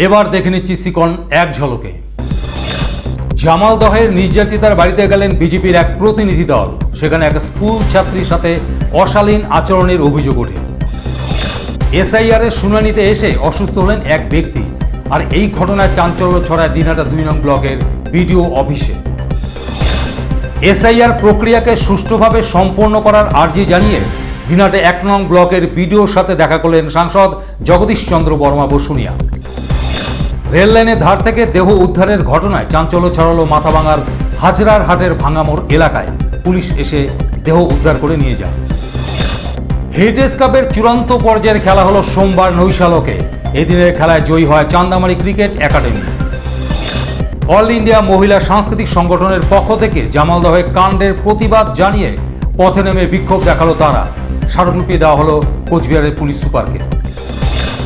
এবার দেখে নিচ্ছি সিকন এক ঝলকে। জামালদহের নির্যাতিতার বাড়িতে গেলেন বিজেপির এক প্রতিনিধি দল। সেখানে এক স্কুল ছাত্রীর সাথে অশালীন আচরণের অভিযোগ ওঠে। এসআইআর এর শুনানিতে এসে অসুস্থ হলেন এক ব্যক্তি। আর এই ঘটনায় চাঞ্চল্য ছড়ায় দিনহাটা 2 নং ব্লকের বিডিও অফিসে। এসআইআর প্রক্রিয়াকে সুষ্ঠুভাবে সম্পন্ন করার আর্জি জানিয়ে দিনহাটা 1 নং ব্লকের বিডিওর সাথে দেখা করলেন সাংসদ জগদীশ চন্দ্র বর্মা বসুনিয়া। রেল লাইনের ধার থেকে দেহ উদ্ধারের ঘটনায় চাঞ্চল্য ছড়ালো মাথাভাঙার হাজরার হাটের ভাঙামোড় এলাকায়। পুলিশ এসে দেহ উদ্ধার করে নিয়ে যায়। হেরিটেজ কাপের চূড়ান্ত পর্যায়ের খেলা হলো সোমবার নৈশালকে। এদিনের খেলায় জয়ী হয় Chandamari cricket academy. All India মহিলা সাংস্কৃতিক সংগঠনের পক্ষ থেকে জামালদহে কাণ্ডের প্রতিবাদ জানিয়ে পথে নেমে বিক্ষোভ দেখালো তারা। স্মারকলিপি দেওয়া হলো কোচবিহারের পুলিশ সুপারকে।